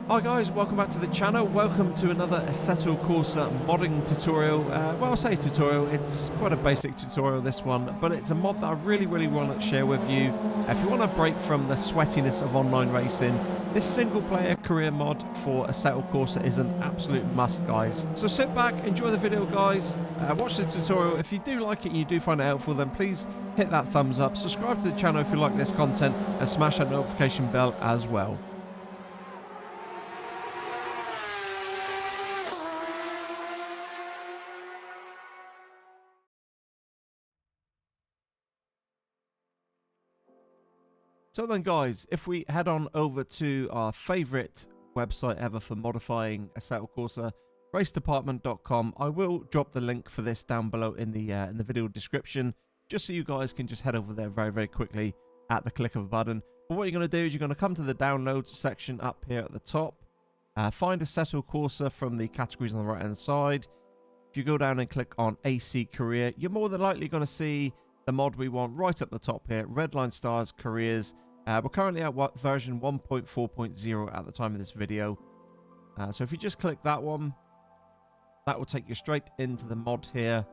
Hi guys, welcome back to the channel. Welcome to another Assetto Corsa modding tutorial. Well, I say tutorial, it's quite a basic tutorial this one, but it's a mod that I really want to share with you. If you want to break from the sweatiness of online racing, this single player career mod for Assetto Corsa is an absolute must, guys. So sit back, enjoy the video, guys, watch the tutorial. If you do like it and you do find it helpful, then please hit that thumbs up, subscribe to the channel if you like this content, and smash that notification bell as well. So then guys, if we head on over to our favourite website ever for modifying Assetto Corsa, racedepartment.com, I will drop the link for this down below in the video description, just so you guys can just head over there very quickly at the click of a button. But what you're going to do is you're going to come to the downloads section up here at the top, find Assetto Corsa from the categories on the right hand side. If you go down and click on AC Career, you're more than likely going to see the mod we want right up the top here, Redline Stars Careers. We're currently at version 1.4.0 at the time of this video. So if you just click that one, that will take you straight into the mod here.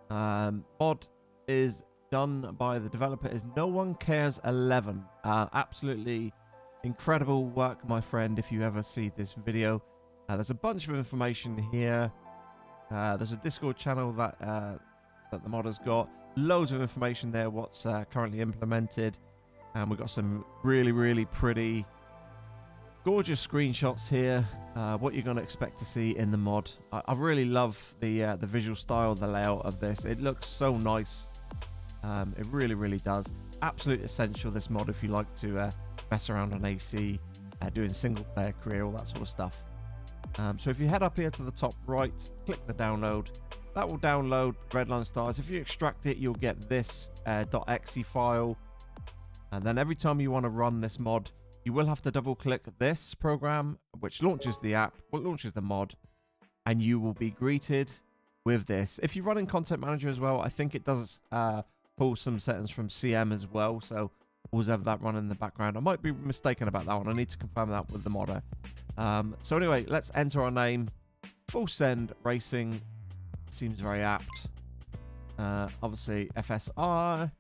Mod is done by the developer is No One Cares 11. Absolutely incredible work, my friend, if you ever see this video. There's a bunch of information here. There's a Discord channel that the mod has got. Loads of information there, what's currently implemented. And we've got some really pretty, gorgeous screenshots here. What you're going to expect to see in the mod. I really love the visual style, the layout of this. It looks so nice. It really does. Absolute essential, this mod, if you like to mess around on AC, doing single player career, all that sort of stuff. So if you head up here to the top right, click the download. That will download Redline Stars. If you extract it, you'll get this .exe file. And then every time you want to run this mod, you will have to double click this program, which launches the app, launches the mod, and you will be greeted with this. If you run in Content Manager as well, I think it does pull some settings from CM as well. So always have that running in the background. I might be mistaken about that one. I need to confirm that with the modder. So anyway, let's enter our name. Full Send Racing. Seems very apt. Obviously FSR.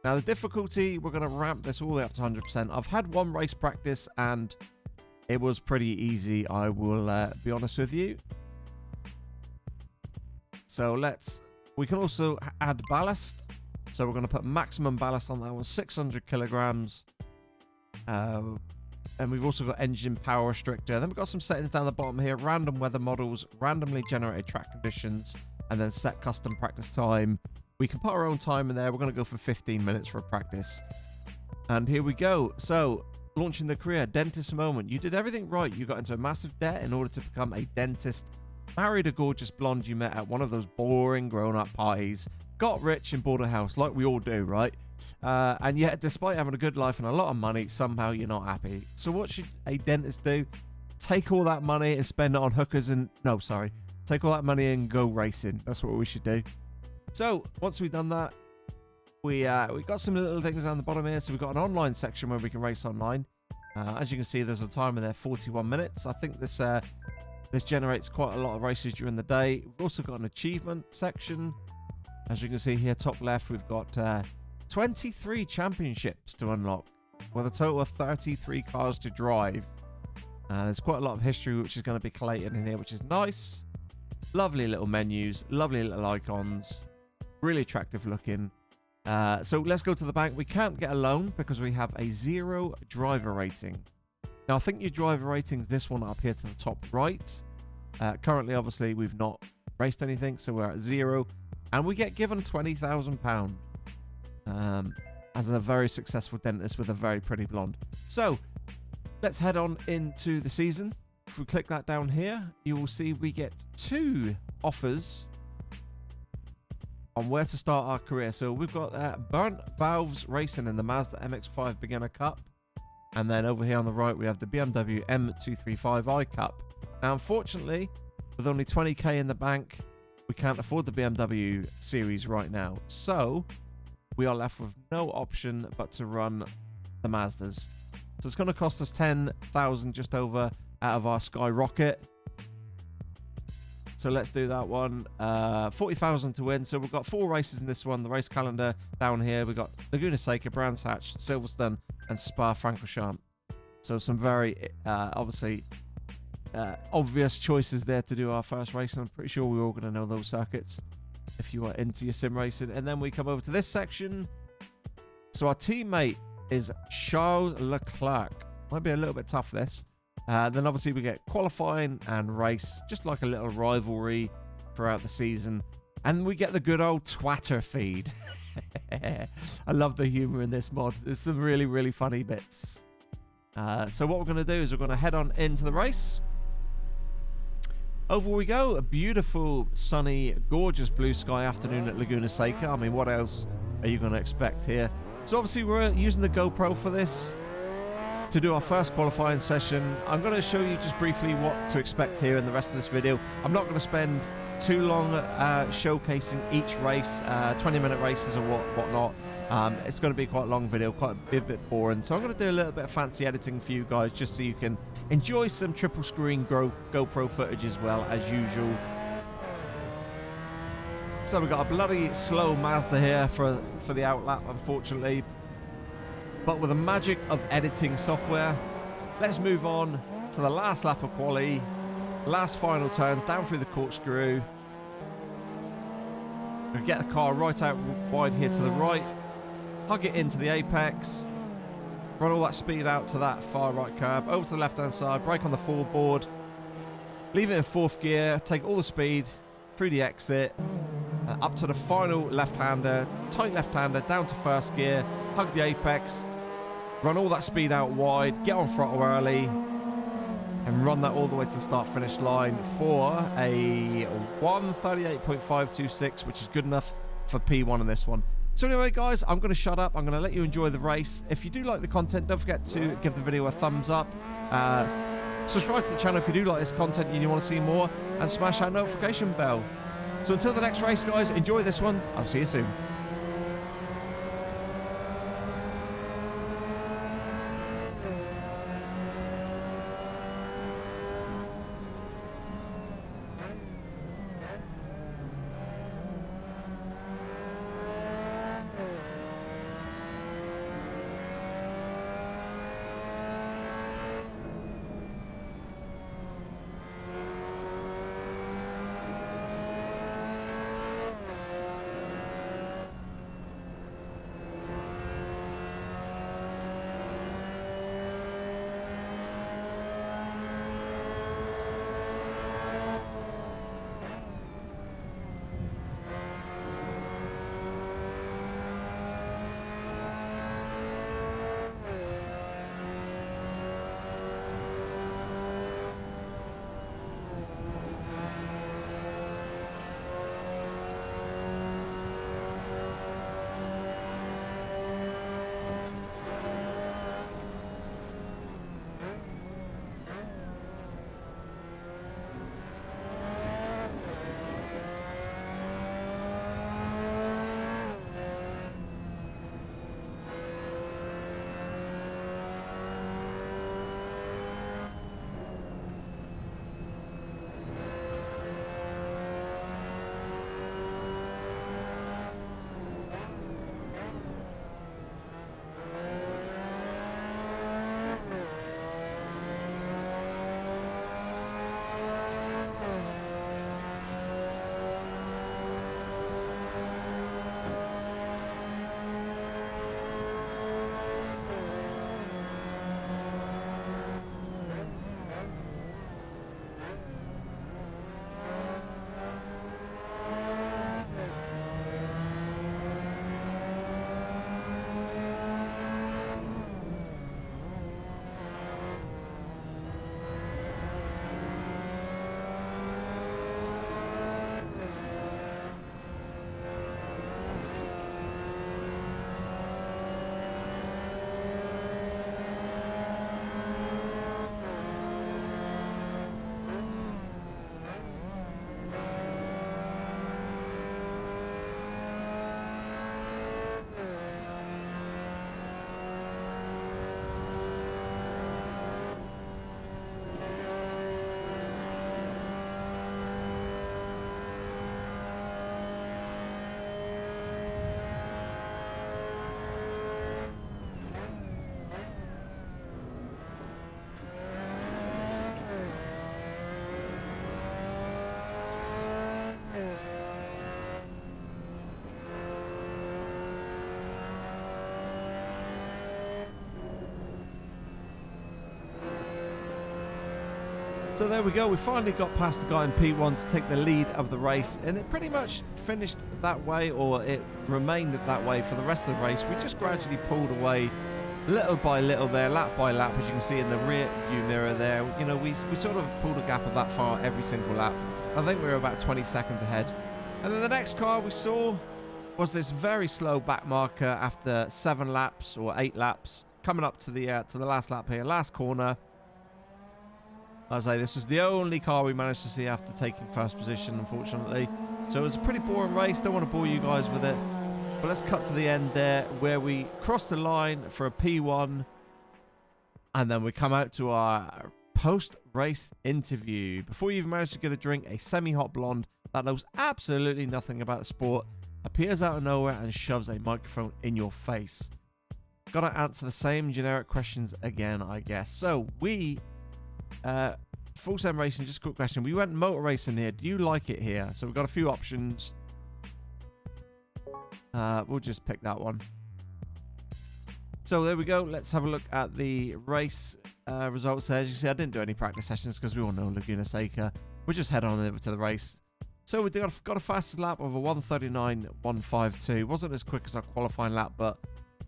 Now the difficulty, we're going to ramp this all the way up to 100%. I've had one race practice and it was pretty easy, I will be honest with you. So we can also add ballast. So we're going to put maximum ballast on that one, 600 kilograms. And we've also got engine power restrictor. Then we've got some settings down the bottom here. Random weather models, randomly generated track conditions, and then set custom practice time. We can put our own time in there. We're going to go for 15 minutes for a practice. And here we go. So, launching the career, dentist moment. You did everything right. You got into a massive debt in order to become a dentist. Married a gorgeous blonde you met at one of those boring grown-up parties. Got rich and bought a house, like we all do, right? And yet, despite having a good life and a lot of money, somehow you're not happy. So what should a dentist do? Take all that money and spend it on hookers and... No, sorry. Take all that money and go racing. That's what we should do. So, once we've done that, we got some little things down the bottom here. So we've got an online section where we can race online. As you can see, there's a timer there, 41 minutes. I think this generates quite a lot of races during the day. We've also got an achievement section. As you can see here, top left, we've got 23 championships to unlock with a total of 33 cars to drive. There's quite a lot of history which is going to be collated in here, which is nice. Lovely little menus, lovely little icons, really attractive looking. So let's go to the bank. We can't get a loan because we have a 0 driver rating. Now I think your driver rating is this one up here to the top right. Currently, obviously, we've not raced anything, so we're at 0. And we get given £20,000 as a very successful dentist with a very pretty blonde. So let's head on into the season. If we click that down here, you will see we get 2 offers on where to start our career. So we've got Burnt Valves Racing in the Mazda MX-5 Beginner Cup. And then over here on the right, we have the BMW M235i Cup. Now, unfortunately, with only 20k in the bank, we can't afford the BMW series right now. So we are left with no option but to run the Mazdas. So it's going to cost us 10,000 just over out of our Skyrocket. So let's do that one. 40,000 to win. So we've got 4 races in this one. The race calendar down here. We've got Laguna Seca, Brands Hatch, Silverstone, and Spa Francorchamps. So some very, obviously, obvious choices there to do our first race. And I'm pretty sure we're all going to know those circuits if you are into your sim racing. And then we come over to this section. So our teammate is Charles Leclerc. Might be a little bit tough, this. Then obviously we get qualifying and race, just like a little rivalry throughout the season. And we get the good old Twatter feed. I love the humor in this mod. There's some really, really funny bits. So what we're going to do is we're going to head on into the race. Over we go. A beautiful, sunny, gorgeous blue sky afternoon at Laguna Seca. I mean, what else are you going to expect here? So obviously we're using the GoPro for this to do our first qualifying session. I'm going to show you just briefly what to expect here in the rest of this video. I'm not going to spend too long showcasing each race, 20-minute races or whatnot. It's going to be quite a long video, quite a bit boring. So I'm going to do a little bit of fancy editing for you guys just so you can enjoy some triple screen GoPro footage as well as usual. So we've got a bloody slow Mazda here for the outlap, unfortunately. But with the magic of editing software, let's move on to the last lap of quali. Last final turns down through the corkscrew. We get the car right out wide here to the right. Hug it into the apex. Run all that speed out to that far right curb. Over to the left hand side. Brake on the forward. Leave it in 4th gear. Take all the speed through the exit. Up to the final left-hander, tight left-hander, down to 1st gear, hug the apex, run all that speed out wide, get on throttle early, and run that all the way to the start-finish line for a 1:38.526, which is good enough for P1 in this one. So anyway, guys, I'm going to shut up. I'm going to let you enjoy the race. If you do like the content, don't forget to give the video a thumbs up. Subscribe to the channel if you do like this content and you want to see more, and smash that notification bell. So until the next race, guys, enjoy this one. I'll see you soon. So there we go, we finally got past the guy in P1 to take the lead of the race, and it pretty much finished that way, or it remained that way for the rest of the race. We just gradually pulled away little by little there, lap by lap, as you can see in the rear view mirror there. You know, we sort of pulled a gap of that far every single lap. I think we were about 20 seconds ahead. And then the next car we saw was this very slow back marker after 7 laps or 8 laps, coming up to the last lap here, last corner. As I say, this was the only car we managed to see after taking first position, unfortunately. So it was a pretty boring race. Don't want to bore you guys with it. But let's cut to the end there, where we cross the line for a P1. And then we come out to our post-race interview. Before you even manage to get a drink, a semi-hot blonde that knows absolutely nothing about the sport appears out of nowhere and shoves a microphone in your face. Gotta answer the same generic questions again, I guess. So we... Full Sim Racing, just a quick question. We went motor racing here. Do you like it here? So we've got a few options. We'll just pick that one. So there we go. Let's have a look at the race results there. As you can see, I didn't do any practice sessions because we all know Laguna Seca. We'll just head on over to the race. So we got a fastest lap of a 1:39.152. Wasn't as quick as our qualifying lap, but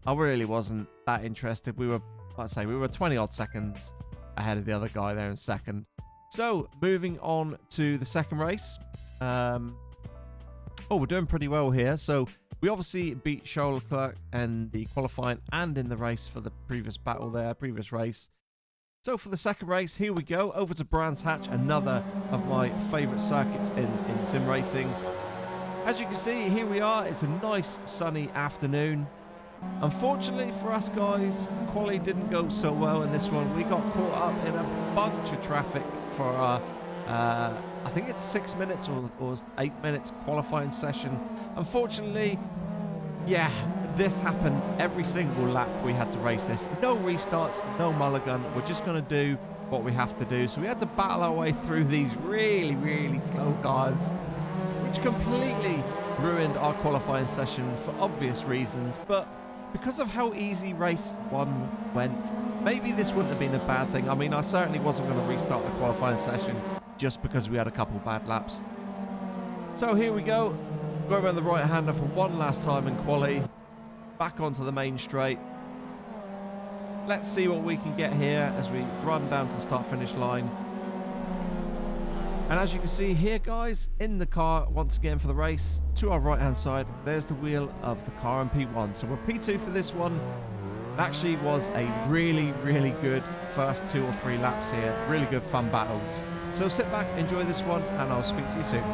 I really wasn't that interested. We were, like I say, we were 20 odd seconds ahead of the other guy there in second. So moving on to the second race. We're doing pretty well here. So we obviously beat Charles Leclerc in the qualifying and in the race for the previous battle there, previous race. So for the second race, here we go, over to Brands Hatch, another of my favourite circuits in sim racing. As you can see, here we are. It's a nice sunny afternoon. Unfortunately for us guys, quali didn't go so well in this one. We got caught up in a bunch of traffic for our, I think it's 6 minutes or 8 minutes qualifying session. Unfortunately, yeah, this happened every single lap we had to race this. No restarts, no mulligan. We're just going to do what we have to do. So we had to battle our way through these really, really slow cars, which completely ruined our qualifying session for obvious reasons. But because of how easy race 1 went, maybe this wouldn't have been a bad thing. I mean, I certainly wasn't going to restart the qualifying session just because we had a couple bad laps. So here we go. Going around the right-hander for one last time in quali. Back onto the main straight. Let's see what we can get here as we run down to the start-finish line. And as you can see here, guys, in the car once again for the race, to our right-hand side, there's the wheel of the car in P1. So we're P2 for this one. It actually was a really, really good first 2 or 3 laps here. Really good fun battles. So sit back, enjoy this one, and I'll speak to you soon.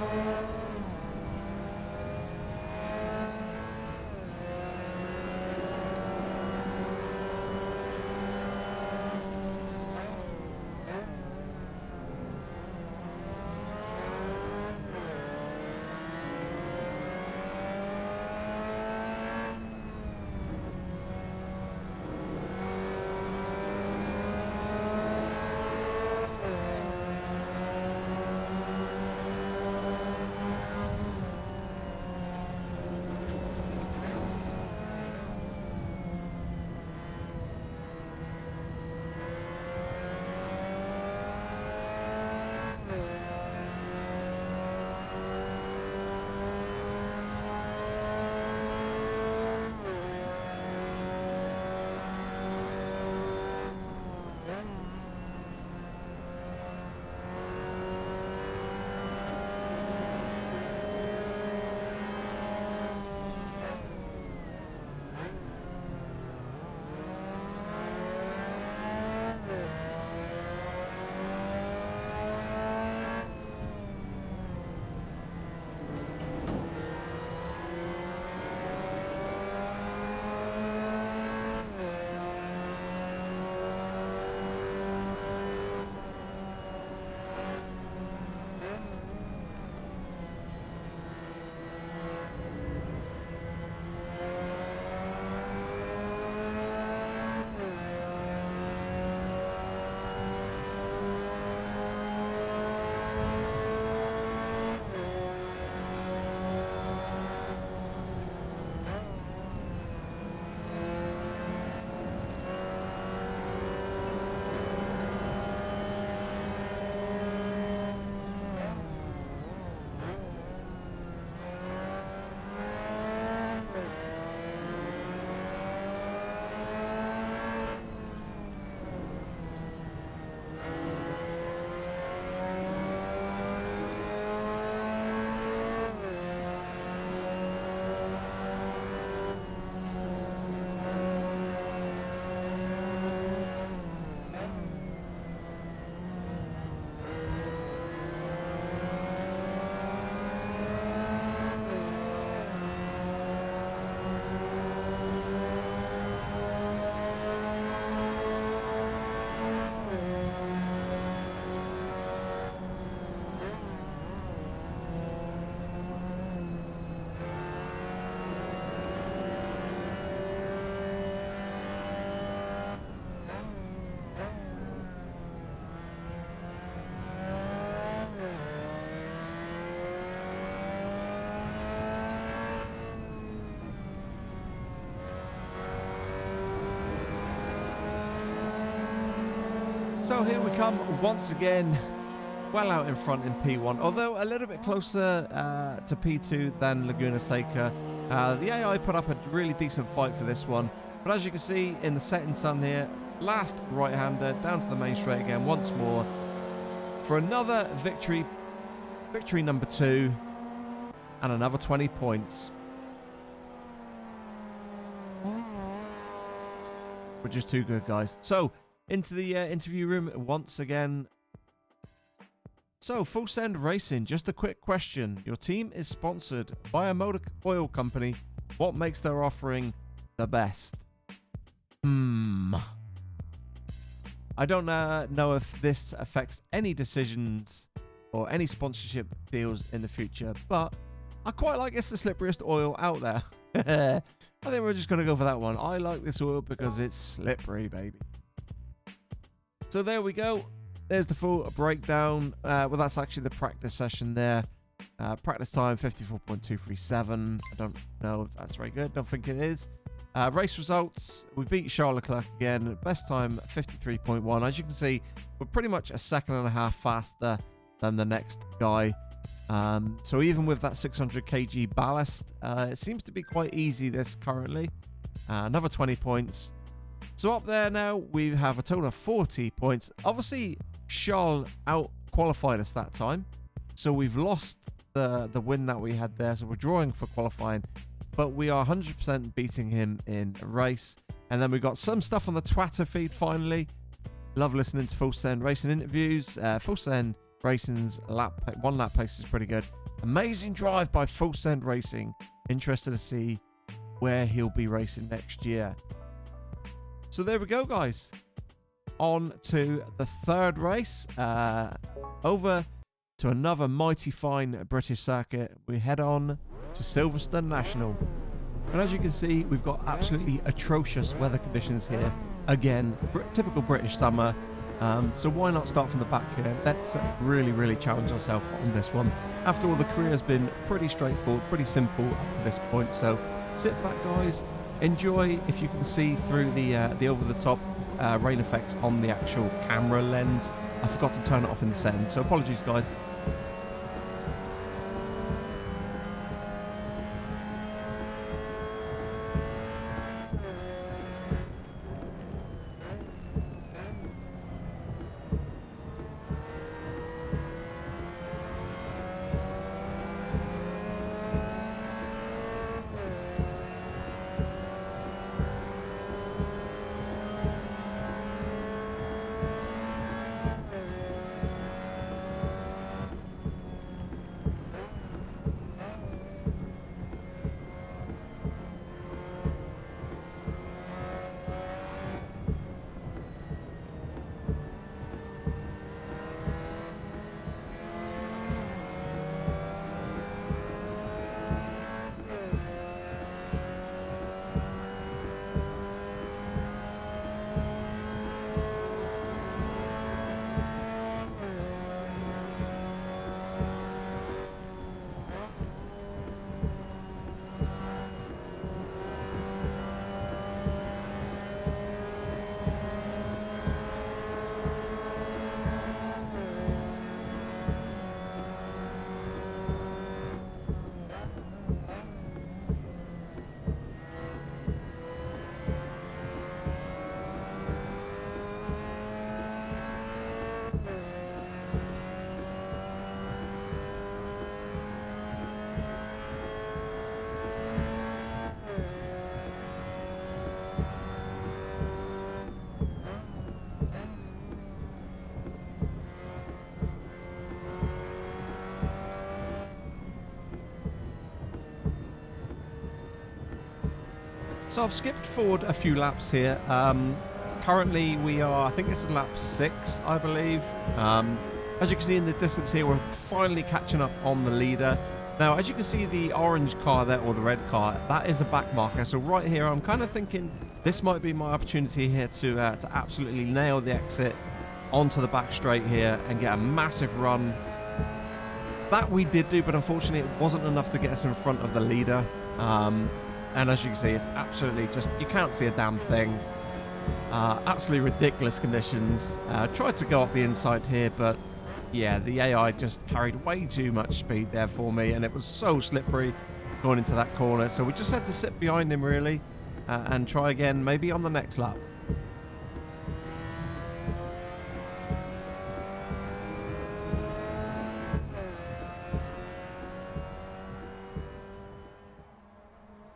So here we come once again, well out in front in P1, although a little bit closer to P2 than Laguna Seca. The AI put up a really decent fight for this one, but as you can see in the setting sun here, last right-hander down to the main straight again once more for another victory number 2 and another 20 points. Which is too good, guys. So into the interview room once again. So, Full Send Racing, just a quick question. Your team is sponsored by a motor oil company. What makes their offering the best? I don't know if this affects any decisions or any sponsorship deals in the future, but I quite like it's the slipperiest oil out there. I think we're just going to go for that one. I like this oil because it's slippery, baby. So there we go. There's the full breakdown. Well, that's actually the practice session there. Practice time 54.237. I don't know if that's very good. Don't think it is. Race results. We beat Charles Leclerc again. Best time 53.1. As you can see, we're pretty much a second and a half faster than the next guy. So even with that 600 kg ballast, it seems to be quite easy this currently. Another 20 points. So up there now, we have a total of 40 points. Obviously, Charles out-qualified us that time. So we've lost the win that we had there. So we're drawing for qualifying. But we are 100% beating him in a race. And then we got some stuff on the Twitter feed finally. Love listening to Full Send Racing interviews. Full Send Racing's one lap pace is pretty good. Amazing drive by Full Send Racing. Interested to see where he'll be racing next year. So there we go, guys. On to the third race. Over to another mighty fine British circuit. We head on to Silverstone National. And as you can see, we've got absolutely atrocious weather conditions here. Again, typical British summer. So why not start from the back here? Let's really challenge ourselves on this one. After all, the career has been pretty straightforward, pretty simple up to this point. So sit back, guys. Enjoy if you can see through the over-the-top rain effects on the actual camera lens. I forgot to turn it off in the setting, so apologies, guys. So I've skipped forward a few laps here. Currently we are, I think this is lap 6, I believe. As you can see in the distance here, we're finally catching up on the leader. Now, as you can see, the orange car there, or the red car, that is a back marker. So right here, I'm kind of thinking this might be my opportunity here to absolutely nail the exit onto the back straight here and get a massive run. That we did do, but unfortunately it wasn't enough to get us in front of the leader. And as you can see, it's absolutely just, you can't see a damn thing. Absolutely ridiculous conditions. Tried to go up the inside here, but yeah, the AI just carried way too much speed there for me, and it was so slippery going into that corner. So we just had to sit behind him, really, and try again, maybe on the next lap.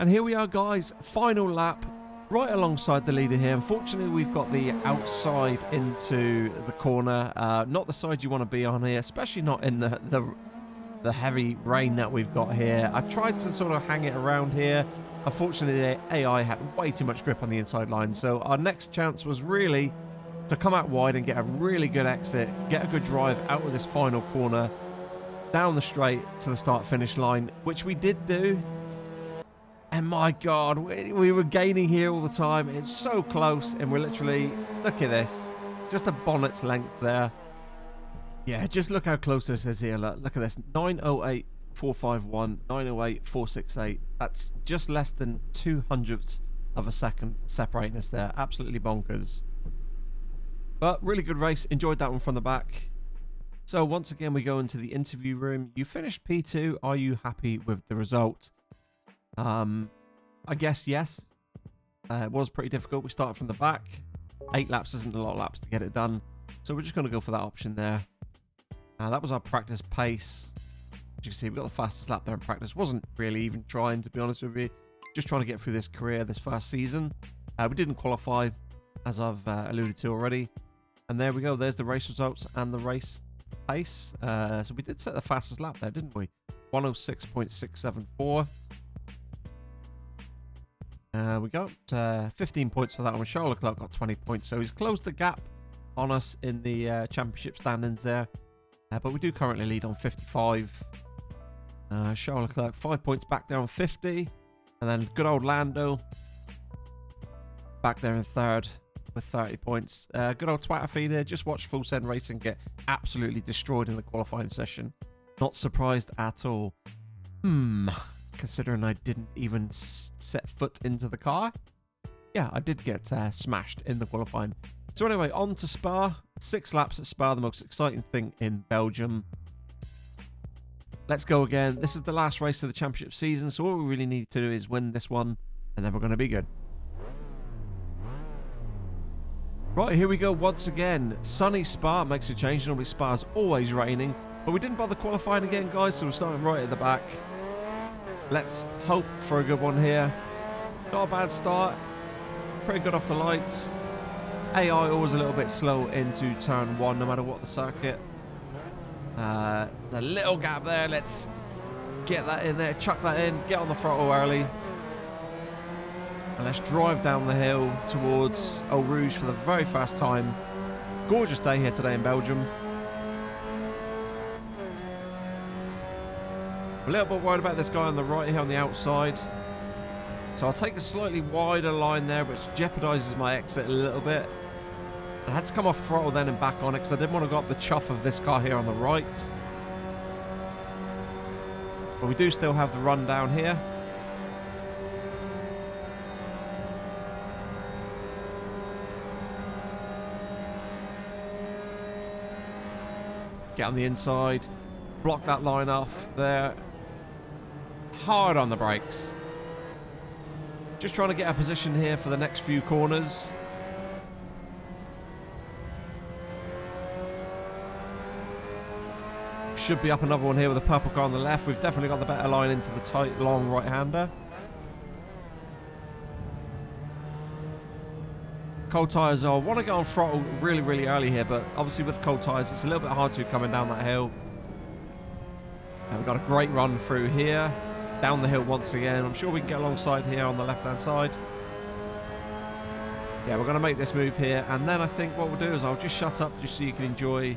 And here we are, guys, final lap, right alongside the leader here. Unfortunately, we've got the outside into the corner, not the side you want to be on here, especially not in the heavy rain that we've got here. I tried to sort of hang it around here. Unfortunately, the AI had way too much grip on the inside line, so our next chance was really to come out wide and get a really good exit, get a good drive out of this final corner, down the straight to the start-finish line, which we did do. And my God, we were gaining here all the time. It's so close, and we're literally, look at this, just a bonnet's length there. Yeah, just look how close this is here. Look at this, 908.451, 908.468. That's just less than 200ths of a second separating us there. Absolutely bonkers. But really good race. Enjoyed that one from the back. So once again, we go into the interview room. You finished P2. Are you happy with the result? I guess yes. It was pretty difficult. We started from the back. 8 laps isn't a lot of laps to get it done, so we're just going to go for that option there. That was our practice pace. As you can see, we got the fastest lap there in practice. Wasn't really even trying, to be honest with you. Just trying to get through this career, this first season. We didn't qualify, as I've alluded to already. And there we go. There's the race results and the race pace. So we did set the fastest lap there, didn't we? 106.674. We got 15 points for that one. Charles Leclerc got 20 points, so he's closed the gap on us in the championship standings there. But we do currently lead on 55. Charles Leclerc 5 points back there on 50. And then good old Lando back there in third with 30 points. Good old Twitter feed here. Just watched Full Send Racing get absolutely destroyed in the qualifying session. Not surprised at all. Considering I didn't even set foot into the car. Yeah, I did get smashed in the qualifying. So anyway, on to Spa. 6 laps at Spa, the most exciting thing in Belgium. Let's go again. This is the last race of the championship season, so what we really need to do is win this one, and then we're going to be good. Right, here we go once again. Sunny Spa makes a change. Normally Spa's always raining, but we didn't bother qualifying again, guys, so we're starting right at the back. Let's hope for a good one here. Not a bad start. Pretty good off the lights. AI always a little bit slow into turn 1, no matter what the circuit. There's a little gap there. Let's get that in there. Chuck that in. Get on the throttle early. And let's drive down the hill towards Eau Rouge for the very first time. Gorgeous day here today in Belgium. A little bit worried about this guy on the right here on the outside. So I'll take a slightly wider line there, which jeopardizes my exit a little bit. I had to come off throttle then and back on it because I didn't want to go up the chuff of this car here on the right. But we do still have the run down here. Get on the inside. Block that line off there. Hard on the brakes. Just trying to get a position here for the next few corners. Should be up another one here with a purple car on the left. We've definitely got the better line into the tight, long right-hander. Cold tyres, I want to get on throttle really, really early here, but obviously with cold tyres, it's a little bit hard to coming down that hill. And we've got a great run through here. Down the hill once again. I'm sure we can get alongside here on the left-hand side. Yeah, we're going to make this move here. And then I think what we'll do is I'll just shut up just so you can enjoy...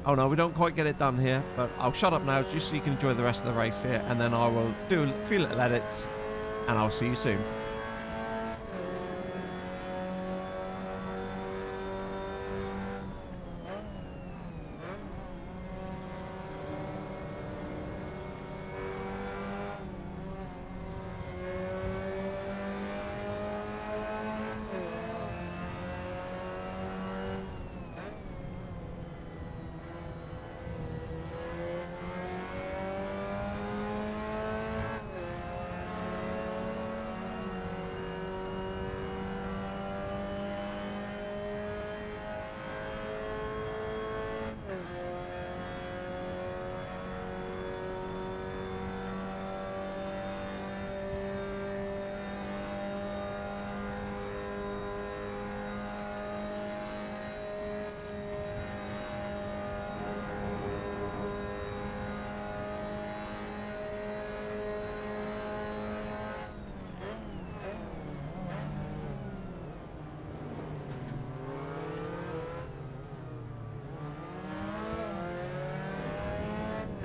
Oh, no, we don't quite get it done here. But I'll shut up now just so you can enjoy the rest of the race here. And then I will do a few little edits. And I'll see you soon.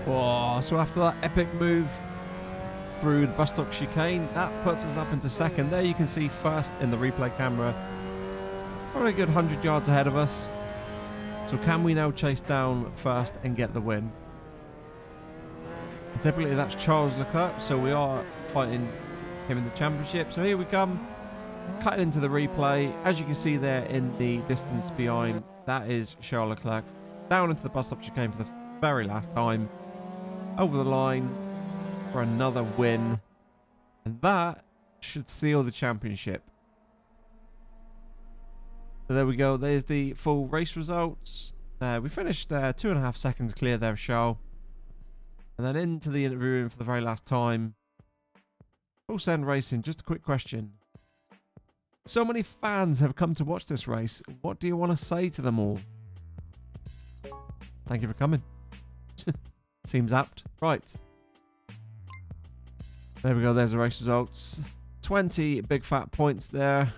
Oh, so after that epic move through the bus stop chicane, that puts us up into second. There you can see first in the replay camera. Probably a good 100 yards ahead of us. So can we now chase down first and get the win? And typically that's Charles Leclerc, so we are fighting him in the championship. So here we come, cutting into the replay. As you can see there in the distance behind, that is Charles Leclerc down into the bus stop chicane for the very last time. Over the line for another win. And that should seal the championship. So there we go. There's the full race results. We finished 2.5 seconds clear there of Charles. And then into the interview room for the very last time. Full Send Racing, just a quick question. So many fans have come to watch this race. What do you want to say to them all? Thank you for coming. Seems apt. Right. There we go. There's the race results. 20 big fat points there.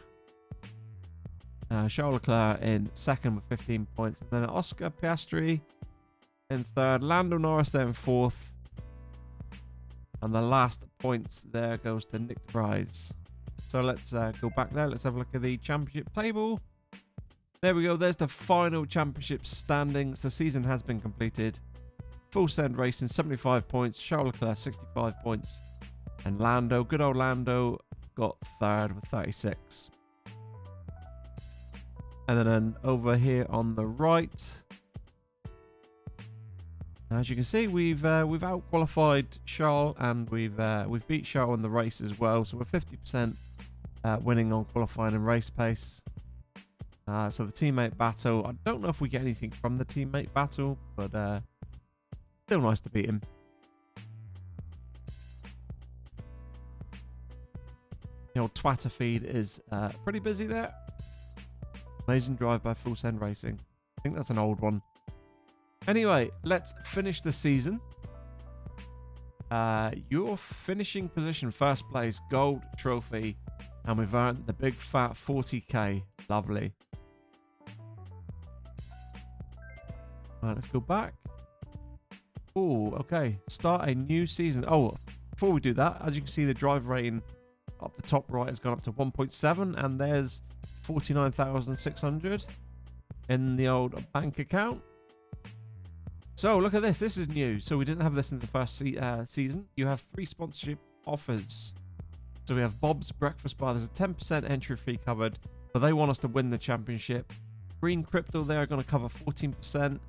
Charles Leclerc in second with 15 points. And then Oscar Piastri in third. Lando Norris there in fourth. And the last points there goes to Nick de Vries. So let's go back there. Let's have a look at the championship table. There we go. There's the final championship standings. The season has been completed. Full Send Racing, 75 points. Charles Leclerc, 65 points. And Lando, good old Lando, got third with 36. And then over here on the right, as you can see, we've out-qualified Charles, and we've beat Charles in the race as well. So we're 50% winning on qualifying and race pace. So the teammate battle, I don't know if we get anything from the teammate battle, but still nice to beat him. The old Twitter feed is pretty busy there. Amazing drive by Full Send Racing. I think that's an old one. Anyway, let's finish the season. Your finishing position, first place, gold trophy. And we've earned the big fat 40k. Lovely. Alright, let's go back. Oh, okay. Start a new season. Oh, before we do that, as you can see, the drive rating up the top right has gone up to 1.7, and there's 49,600 in the old bank account. So look at this. This is new. So we didn't have this in the first season. You have 3 sponsorship offers. So we have Bob's Breakfast Bar. There's a 10% entry fee covered, but they want us to win the championship. Green Crypto, they are going to cover 14%.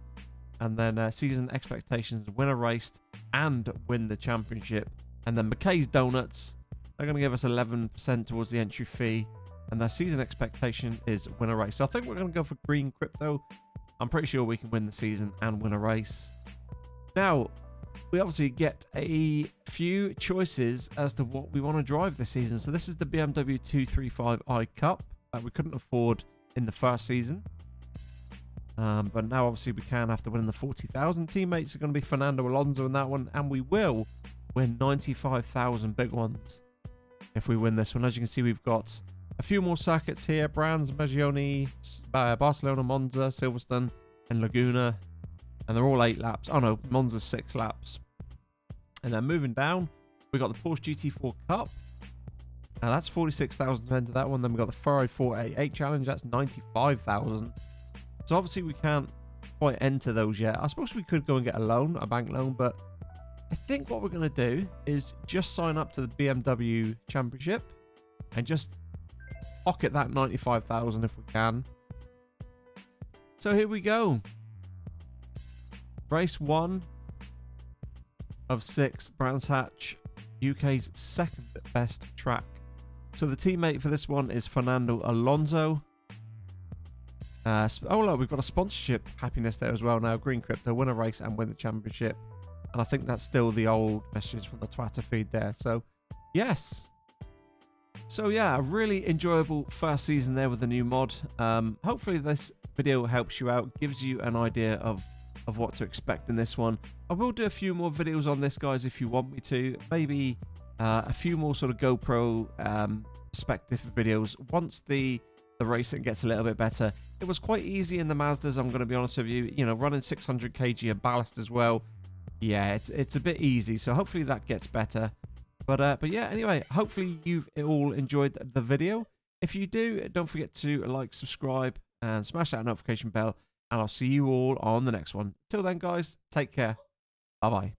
And then Season Expectations, win a race and win the championship. And then McKay's Donuts, they're going to give us 11% towards the entry fee. And their season expectation is win a race. So I think we're going to go for Green Crypto. I'm pretty sure we can win the season and win a race. Now, we obviously get a few choices as to what we want to drive this season. So this is the BMW 235i Cup that we couldn't afford in the first season. But now obviously we can after winning the 40,000. Teammates are going to be Fernando Alonso in that one. And we will win 95,000 big ones if we win this one. As you can see, we've got a few more circuits here. Brands, Magione, Barcelona, Monza, Silverstone, and Laguna. And they're all 8 laps. Oh no, Monza's 6 laps. And then moving down, we got the Porsche GT4 Cup. Now that's 46,000 to enter that one. Then we got the Ferrari 488 Challenge. That's 95,000. So obviously we can't quite enter those yet. I suppose we could go and get a loan, a bank loan. But I think what we're going to do is just sign up to the BMW Championship. And just pocket that 95,000 if we can. So here we go. Race 1 of 6, Brands Hatch, UK's second best track. So the teammate for this one is Fernando Alonso. Oh look, we've got a sponsorship happiness there as well now. Green Crypto, win a race and win the championship. And I think that's still the old message from the Twitter feed there. So yes. So yeah, a really enjoyable first season there with the new mod. Hopefully this video helps you out, gives you an idea of what to expect in this one. I will do a few more videos on this, guys, if you want me to. Maybe a few more sort of GoPro perspective videos once the racing gets a little bit better. It was quite easy in the Mazdas, I'm going to be honest with you. You know, running 600 kg of ballast as well. Yeah, it's a bit easy, so hopefully that gets better. But yeah, anyway, hopefully you've all enjoyed the video. If you do, don't forget to like, subscribe, and smash that notification bell, and I'll see you all on the next one. Till then, guys, take care. Bye-bye.